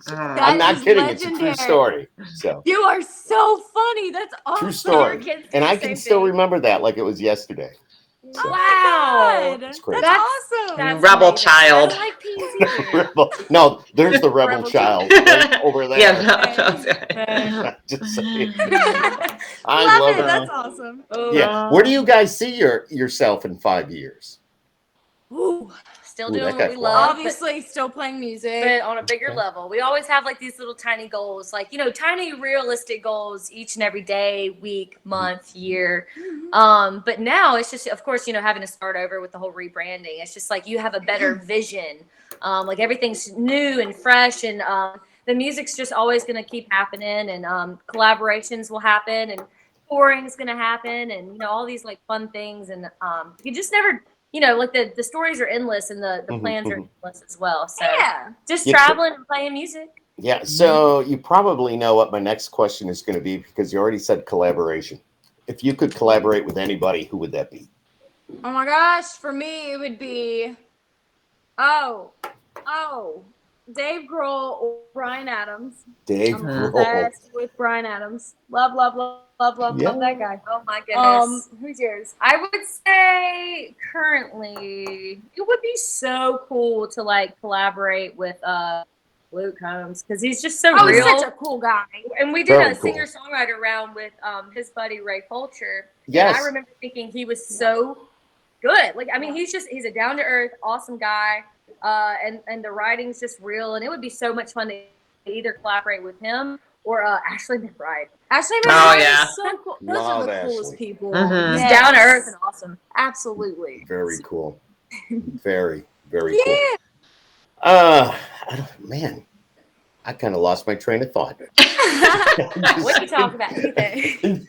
So, Mm. I'm not is kidding; it's a true legendary. story. So You are so funny. That's awesome. true story, kids do and the I same can still thing. remember that like it was yesterday. So, Oh Wow. my God. It's crazy. That's awesome. That's Rebel amazing. child. I don't like peas either. no, there's the rebel Rebel child right over there. Yeah. Just saying. Love I love it. it. That's awesome. Yeah. Where do you guys see yourself in 5 years? Ooh, still Ooh, doing that what got we quiet. love. Obviously, still playing music. But on a bigger Okay. level, we always have like these little tiny goals, like, you know, tiny realistic goals each and every day, week, month, year. But now it's just, of course, you know, having to start over with the whole rebranding. It's just like you have a better vision. Like everything's new and fresh, and the music's just always going to keep happening, and collaborations will happen, and touring's going to happen, and, you know, all these like fun things. And you just never, you know, like the stories are endless, and the plans are endless as well. So Yeah. just Yeah, traveling and playing music. Yeah. So you probably know what my next question is going to be because you already said collaboration. If you could collaborate with anybody, who would that be? Oh my gosh, for me it would be Dave Grohl or Brian Adams. Dave I'm Grohl. obsessed with Brian Adams. Love that guy. Oh my goodness. Who's yours? I would say currently it would be so cool to like collaborate with Luke Combs, because he's just so Oh, he's real. such a cool guy. And we did Very a cool. singer-songwriter round with his buddy Ray Fulcher. Yes. And I remember thinking he was so good. Like, I mean, he's a down-to-earth, awesome guy. And the writing's just real. And it would be so much fun to either collaborate with him or Ashley McBride. Ashley Oh, McBride yeah. is so cool. Those Love are the Ashley. coolest people. Mhm. He's Yes. down to earth and awesome. Absolutely. Very cool. Very, very Yeah. cool. Man, I kind of lost my train of thought. What do you talk about? Anything?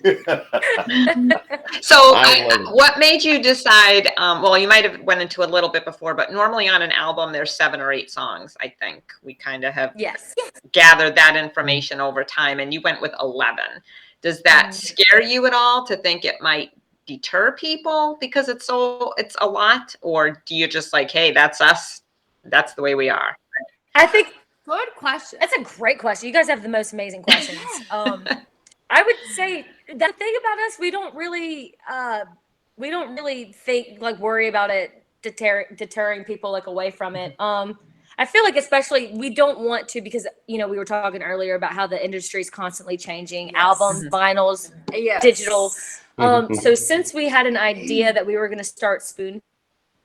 So I love it. what made you decide, well, you might have went into a little bit before, but normally on an album, there's 7 or 8 songs, I think. We kind of have Yes. gathered that information over time, and you went with 11. Does that scare you at all to think it might deter people because it's a lot? Or do you just like, hey, that's us, that's the way we are? I think Good question. that's a great question. You guys have the most amazing questions. I would say the thing about us, we don't really think like worry about it deterring people like away from it. I feel like especially we don't want to, because, you know, we were talking earlier about how the industry is constantly changing, albums, vinyls, Yes. digital. So since we had an idea that we were going to start spoon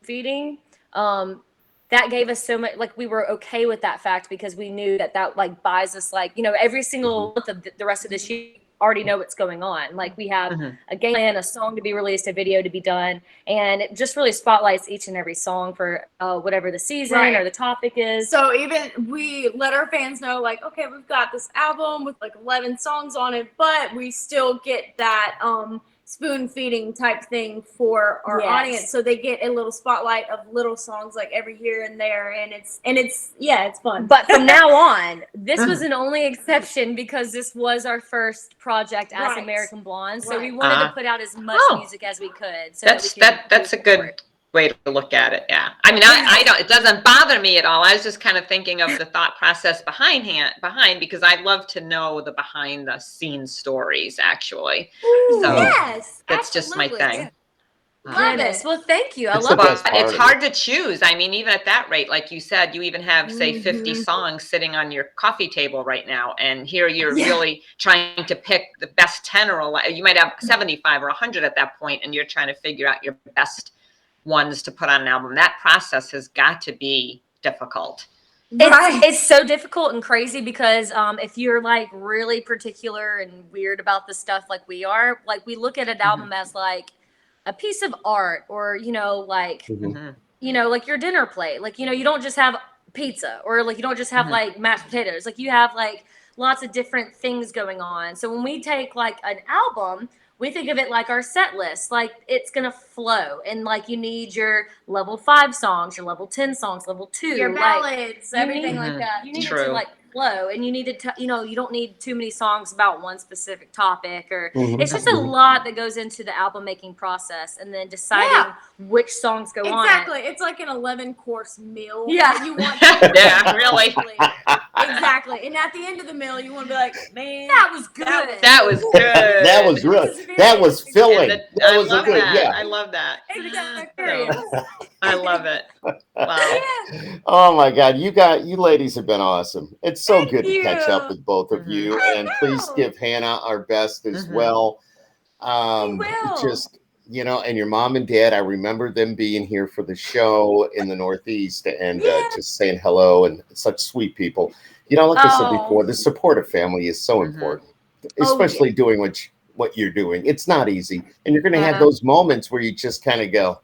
feeding, that gave us so much, like we were okay with that fact, because we knew that like buys us, like, you know, every single month of the rest of this year, already know what's going on. Like we have a game plan, a song to be released, a video to be done, and it just really spotlights each and every song for whatever the season or the topic is. So even we let our fans know, like, okay, we've got this album with like 11 songs on it, but we still get that spoon feeding type thing for our audience, so they get a little spotlight of little songs like every here and there, and it's fun. But from now on, this was an only exception because this was our first project as American Blonde, so we wanted to put out as much music as we could. So that's a good way to look at it. Yeah, I mean, I don't, it doesn't bother me at all. I was just kind of thinking of the thought process behind, because I'd love to know the behind the scenes stories, actually. So yes, that's just my thing. Love it. Well, thank you. I It's love the best it. part It's of hard to choose. I mean, even at that rate, like you said, you even have, say, 50 songs sitting on your coffee table right now. And here you're really trying to pick the best 10 or 11. You might have 75 or 100 at that point, and you're trying to figure out your best ones to put on an album. That process has got to be difficult. It's so difficult and crazy because if you're like really particular and weird about the stuff like we are, like we look at an album as like a piece of art, or, you know, like, you know, like your dinner plate. Like, you know, you don't just have pizza, or like you don't just have like mashed potatoes. Like you have like lots of different things going on. So when we take like an album, we think of it like our set list, like it's going to flow, and like you need your level 5 songs, your level 10 songs, level 2, your ballads, everything like that. You need it to like flow, and you need to, you know, you don't need too many songs about one specific topic, or it's just a lot that goes into the album making process, and then deciding which songs go on. Exactly. It's like an 11-course meal. Yeah. That you want to Yeah, really. Exactly. And at the end of the meal, you want to be like, man, That was good. That was good. That was really, that was filling. And That I was a love good, that. I love that. Exactly. I love it. Wow. Oh my God, you ladies have been awesome. It's so good to catch you. up with both of you, and please give Hannah our best as well. will. Just you know, and your mom and dad, I remember them being here for the show in the Northeast and just saying hello, and such sweet people. You know, like I said before, the supportive family is so important, especially doing what you're doing. It's not easy. And you're going to have those moments where you just kind of go,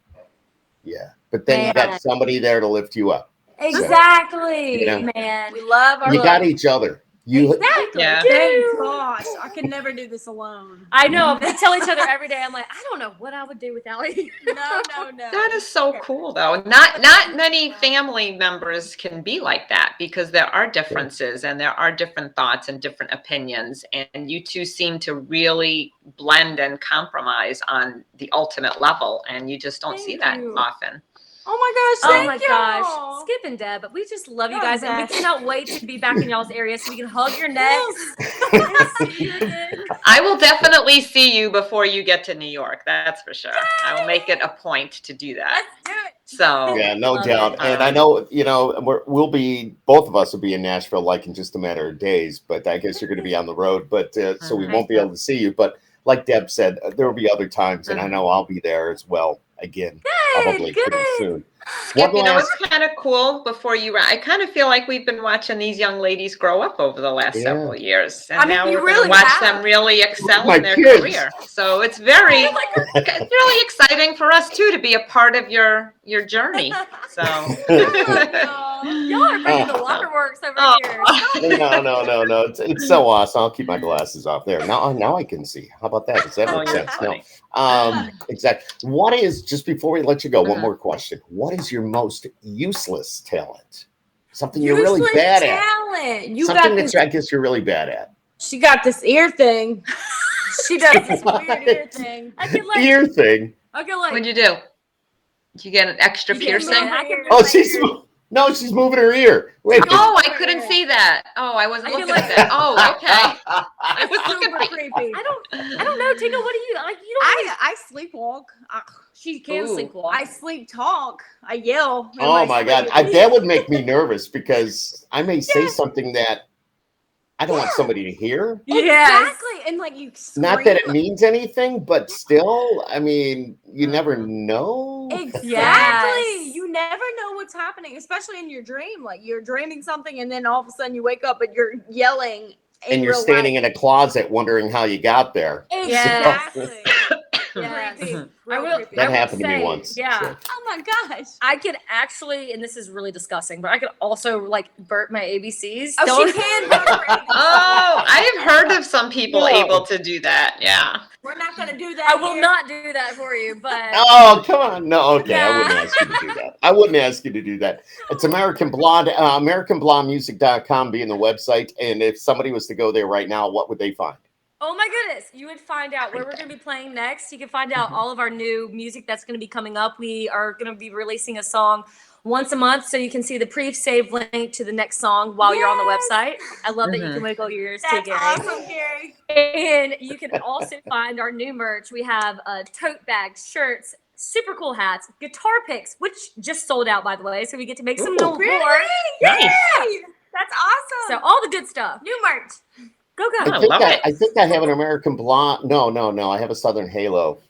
yeah. But then you got somebody there to lift you up. Exactly, So, you know, man. We love our you got each other. You Exactly. Yeah. Thank gosh. I could never do this alone. I know. We tell each other every day. I'm like, I don't know what I would do without you. No. That is so cool, though. Not many family members can be like that, because there are differences and there are different thoughts and different opinions, and you two seem to really blend and compromise on the ultimate level, and you just don't see that often. Oh my gosh. Oh my gosh. Skip and Deb, but we just love you guys, and we cannot wait to be back in y'all's area so we can hug your necks. I will definitely see you before you get to New York. That's for sure. I will make it a point to do that. Let's do it. So yeah, no doubt. And I know, you know, both of us will be in Nashville like in just a matter of days, but I guess you're going to be on the road, but so we won't be able to see you. But like Deb said, there will be other times, and I know I'll be there as well again, probably pretty soon. Skip, you know, it's kind of cool before I kind of feel like we've been watching these young ladies grow up over the last several years. And now we're going to watch them really excel in their career. So it's very, really exciting for us too, to be a part of your journey. So y'all are bringing the waterworks over here. No. It's so awesome. I'll keep my glasses off there. Now I can see. How about that? Does that make sense? No. Exactly. What is, just before we let you go, one more question. What is your most useless talent? Something you're really bad at. Something that I guess you're really bad at. She got this ear thing. She does this weird ear thing. Ear thing. Okay, like, what'd you do? Did you get an extra piercing? She's moving her ear. Wait. Oh, I couldn't see that. Oh, I wasn't looking at that. Oh, okay. I was looking for creepy. I don't know, Tina. What do you like? You don't. I sleepwalk. She can sleepwalk. I sleep talk. I yell. Oh my God, that would make me nervous, because I may say something that I don't want somebody to hear. Exactly, and like you scream. Not that it means anything, but still, I mean, you never know. Exactly. Yes. You never know what's happening, especially in your dream. Like you're dreaming something, and then all of a sudden you wake up, but you're yelling. And you're standing in a closet wondering how you got there. Exactly. That happened to me once. Yeah. So. Oh my gosh. I could actually, and this is really disgusting, but I could also like burp my ABCs. Oh, she can burp her ABCs. Oh, I have heard of some people able to do that. Yeah. We're not going to do that. I will not do that for you, but. Oh, come on. No, okay. I wouldn't ask you to do that. I wouldn't ask you to do that. It's American Blonde, AmericanBlondemusic.com being the website. And if somebody was to go there right now, what would they find? Oh my goodness. You would find out where we're going to be playing next. You can find out all of our new music that's going to be coming up. We are going to be releasing a song once a month, so you can see the pre-save link to the next song while you're on the website. I love that you can wiggle your ears too, Gary. That's awesome, Gary. And you can also find our new merch. We have tote bags, shirts, super cool hats, guitar picks, which just sold out, by the way, so we get to make some more. Really? Nice. Yay! That's awesome. So all the good stuff. New merch. Go. I think I have an American Blonde. No. I have a Southern Halo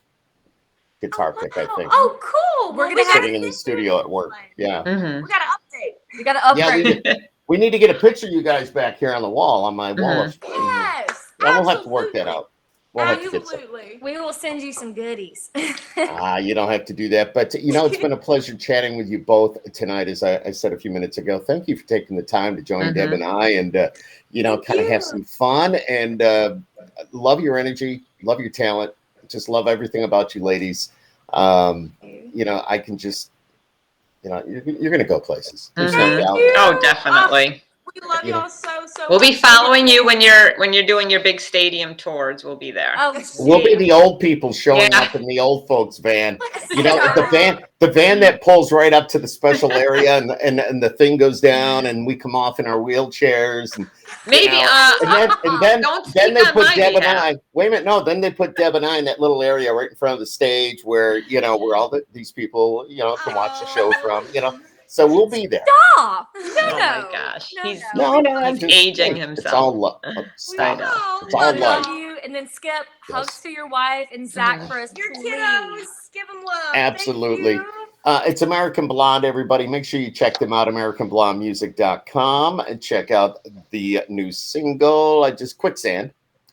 guitar pick, I think. Oh, cool. We're gonna sitting in the studio at work. Yeah. Mm-hmm. We got to update. We got to upgrade. Yeah, we need to get a picture of you guys back here on the wall, on my wall. Yes. Yeah, we'll have to work that out. We'll have to get some. Absolutely. We will send you some goodies. You don't have to do that. But, it's been a pleasure chatting with you both tonight, as I said a few minutes ago. Thank you for taking the time to join Deb and I and, kind of have some fun. And love your energy, love your talent. Just love everything about you ladies. I can just, you're going to go places. There's no doubt. Oh, definitely. We love y'all so We'll much. be following you when you're doing your big stadium tours. We'll be there. Oh, We'll be the old people showing up in the old folks van. The van that pulls right up to the special area, and the thing goes down, and we come off in our wheelchairs. And, maybe. Then they put Deb and I. Wait a minute, no. Then they put Deb and I in that little area right in front of the stage where where all these people can watch the show from. So we'll be there. Stop! Oh my gosh, he's I'm just aging himself. It's all love. Stop. It's all love. You and then Skip, Yes. hugs to your wife, and Zach for us, Your please. kiddos, give them love. Absolutely. Thank you. It's American Blonde, everybody. Make sure you check them out, AmericanBlondeMusic.com, and check out the new single, just Quicksand,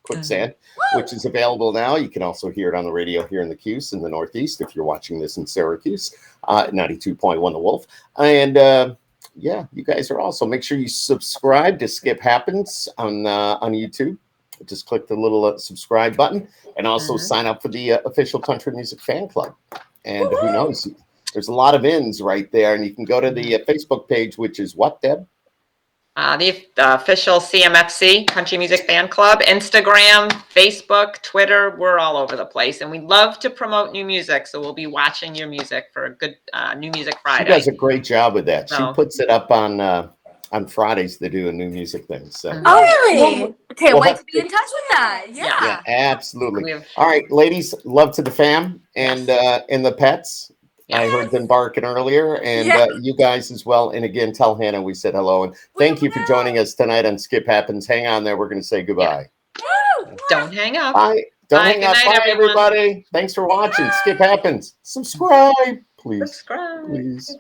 which is available now. You can also hear it on the radio here in the Cuse in the Northeast if you're watching this in Syracuse, 92.1 The Wolf. And yeah, you guys are also. Make sure you subscribe to Skip Happens on YouTube. Just click the little subscribe button, and also sign up for the official country music fan club. And who knows? There's a lot of ins right there, and you can go to the Facebook page, which is what, Deb? The official CMFC Country Music Fan Club, Instagram, Facebook, Twitter. We're all over the place, and we love to promote new music. So we'll be watching your music for a good New Music Friday. She does a great job with that. So. She puts it up on Fridays to do a new music thing. So Oh, really? Can't Well, wait to be in touch with that. yeah, absolutely. have- All right, ladies, love to the fam and the pets. I heard them barking earlier, and you guys as well. And again, tell Hannah we said hello, and thank you for joining us tonight on Skip Happens. Hang on there. We're going to say goodbye. Don't hang up. Bye. Don't Bye. hang Good up. night, Bye, everyone. everybody. Thanks for watching. Skip Happens. Subscribe, please. Subscribe. Please.